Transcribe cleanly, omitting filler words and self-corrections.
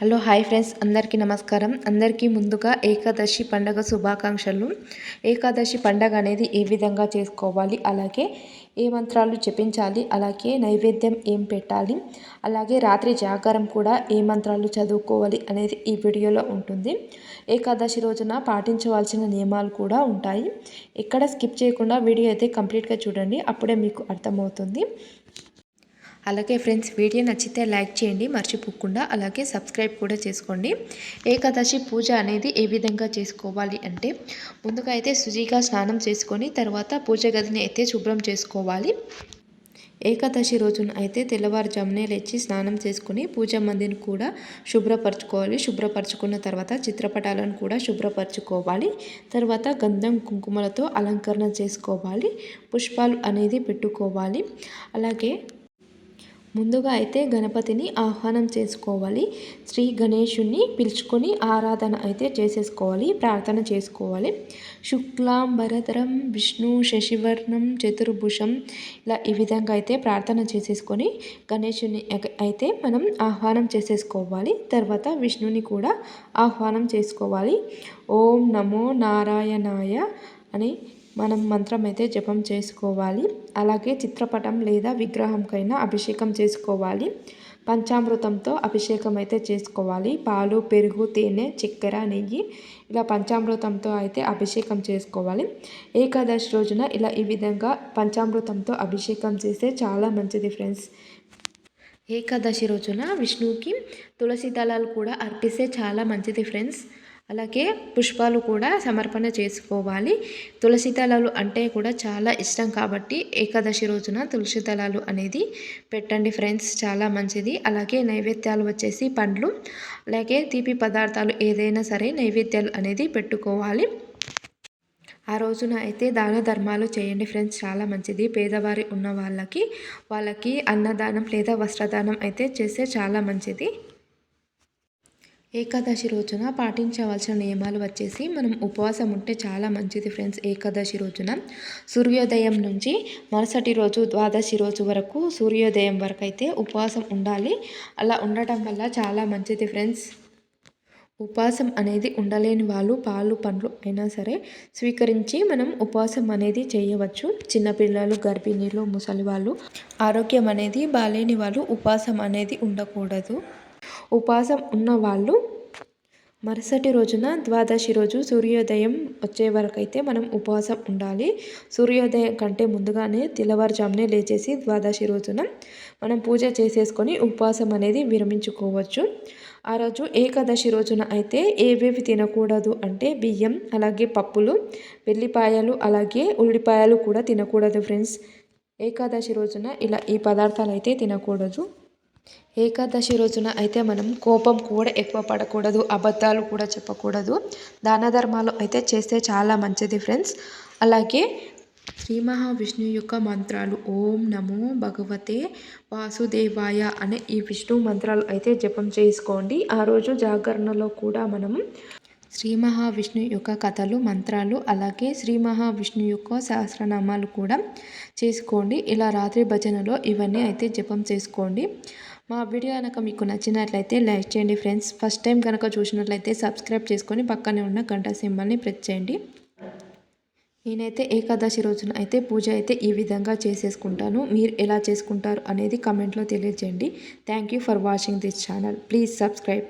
Hello hi friends, అందరికీ నమస్కారం. అందరికీ ముందుగా ఏకాదశి పండగ శుభాకాంక్షలు. ఏకాదశి పండగ అనేది ఏ విధంగా చేసుకోవాలి, అలాగే ఏ మంత్రాలు జపించాలి, అలాగే నైవేద్యం ఏం పెట్టాలి, అలాగే రాత్రి జాగారం కూడా ఏ మంత్రాలు చదువుకోవాలి అనేది ఈ వీడియోలో ఉంటుంది. ఏకాదశి రోజున పాటించవలసిన నియమాలు కూడా ఉంటాయి. ఎక్కడ స్కిప్ చేయకుండా వీడియో అయితే కంప్లీట్గా చూడండి, అప్పుడే మీకు అర్థమవుతుంది. అలాగే ఫ్రెండ్స్, వీడియో నచ్చితే లైక్ చేయండి మర్చిపోకుండా, అలాగే సబ్స్క్రైబ్ కూడా చేసుకోండి. ఏకాదశి పూజ అనేది ఏ విధంగా చేసుకోవాలి అంటే, ముందుగా అయితే శుచిగా స్నానం చేసుకొని తర్వాత పూజ గదిని అయితే శుభ్రం చేసుకోవాలి. ఏకాదశి రోజున అయితే తెల్లవారుజామునే లేచి స్నానం చేసుకుని పూజా మందిని కూడా శుభ్రపరచుకోవాలి. శుభ్రపరచుకున్న తర్వాత చిత్రపటాలను కూడా శుభ్రపరచుకోవాలి. తర్వాత గంధం కుంకుమలతో అలంకరణ చేసుకోవాలి. పుష్పాలు అనేది పెట్టుకోవాలి. అలాగే ముందుగా అయితే గణపతిని ఆహ్వానం చేసుకోవాలి. శ్రీ గణేశుని పిలుచుకొని ఆరాధన అయితే చేసేసుకోవాలి, ప్రార్థన చేసుకోవాలి. శుక్లాంబరధరం విష్ణు శశివర్ణం చతుర్భుజం, ఇలా ఈ విధంగా అయితే ప్రార్థన చేసేసుకొని గణేశుని అయితే మనం ఆహ్వానం చేసేసుకోవాలి. తర్వాత విష్ణుని కూడా ఆహ్వానం చేసుకోవాలి. ఓం నమో నారాయణాయ అని మనం మంత్రం అయితే జపం చేసుకోవాలి. అలాగే చిత్రపటం లేదా విగ్రహంకైనా అభిషేకం చేసుకోవాలి. పంచామృతంతో అభిషేకం అయితే చేసుకోవాలి. పాలు, పెరుగు, తేనె, చక్కెర, నెయ్యి, ఇలా పంచామృతంతో అయితే అభిషేకం చేసుకోవాలి. ఏకాదశి రోజున ఇలా ఈ విధంగా పంచామృతంతో అభిషేకం చేస్తే చాలా మంచిది ఫ్రెండ్స్. ఏకాదశి రోజున విష్ణువుకి తులసి దళాలు కూడా అర్పిస్తే చాలా మంచిది ఫ్రెండ్స్. అలాగే పుష్పాలు కూడా సమర్పణ చేసుకోవాలి. తులసి దళాలు అంటే కూడా చాలా ఇష్టం కాబట్టి ఏకాదశి రోజున తులసి దళాలు అనేది పెట్టండి ఫ్రెండ్స్, చాలా మంచిది. అలాగే నైవేద్యాలు వచ్చేసి పండ్లు, అలాగే తీపి పదార్థాలు ఏదైనా సరే నైవేద్యాలు అనేది పెట్టుకోవాలి. ఆ రోజున అయితే దాన ధర్మాలు చేయండి ఫ్రెండ్స్, చాలా మంచిది. పేదవారి ఉన్న వాళ్ళకి అన్నదానం లేదా వస్త్రదానం అయితే చేస్తే చాలా మంచిది. ఏకాదశి రోజున పాటించవలసిన నియమాలు వచ్చేసి, మనం ఉపవాసం ఉంటే చాలా మంచిది ఫ్రెండ్స్. ఏకాదశి రోజున సూర్యోదయం నుంచి మరుసటి రోజు ద్వాదశి రోజు వరకు, సూర్యోదయం వరకు అయితే ఉపవాసం ఉండాలి. అలా ఉండటం వల్ల చాలా మంచిది ఫ్రెండ్స్. ఉపవాసం అనేది ఉండలేని వాళ్ళు పాలు, పండ్లు అయినా సరే స్వీకరించి మనం ఉపవాసం అనేది చేయవచ్చు. చిన్నపిల్లలు, గర్భిణీలు, ముసలి వాళ్ళు, ఆరోగ్యం అనేది బాలేని వాళ్ళు ఉపవాసం అనేది ఉండకూడదు. ఉపవాసం ఉన్నవాళ్ళు మరుసటి రోజున ద్వాదశి రోజు సూర్యోదయం వచ్చే వరకు అయితే మనం ఉపవాసం ఉండాలి. సూర్యోదయం కంటే ముందుగానే తెల్లవారుజామునే లేచేసి ద్వాదశి రోజున మనం పూజ చేసేసుకొని ఉపవాసం అనేది విరమించుకోవచ్చు. ఆ రోజు ఏకాదశి రోజున అయితే ఏవేవి తినకూడదు అంటే బియ్యం, అలాగే పప్పులు, వెల్లిపాయలు, అలాగే ఉల్లిపాయలు కూడా తినకూడదు ఫ్రెండ్స్. ఏకాదశి రోజున ఇలా ఈ పదార్థాలు అయితే తినకూడదు. ఏకాదశి రోజున అయితే మనం కోపం కూడా ఎక్కువ పడకూడదు, అబద్ధాలు కూడా చెప్పకూడదు. దాన ధర్మాలు అయితే చేస్తే చాలా మంచిది ఫ్రెండ్స్. అలాగే శ్రీ మహావిష్ణువు యొక్క మంత్రాలు ఓం నమో భగవతే వాసుదేవాయ అనే ఈ విష్ణు మంత్రాలు అయితే జపం చేసుకోండి. ఆ రోజు జాగరణలో కూడా మనం శ్రీ మహావిష్ణువు యొక్క కథలు, మంత్రాలు, అలాగే శ్రీ మహావిష్ణువు యొక్క సహస్రనామాలు కూడా చేసుకోండి. ఇలా రాత్రి భజనలో ఇవన్నీ అయితే జపం చేసుకోండి. మా వీడియో కనుక మీకు నచ్చినట్లయితే లైక్ చేయండి ఫ్రెండ్స్. ఫస్ట్ టైం కనుక చూసినట్లయితే సబ్స్క్రైబ్ చేసుకొని పక్కనే ఉన్న గంట సింబల్ని ప్రెస్ చేయండి. నేనైతే ఏకాదశి రోజున అయితే పూజ అయితే ఈ విధంగా చేసేసుకుంటాను. మీరు ఎలా చేసుకుంటారు అనేది కామెంట్లో తెలియజేయండి. Thank you for watching this channel. Please subscribe.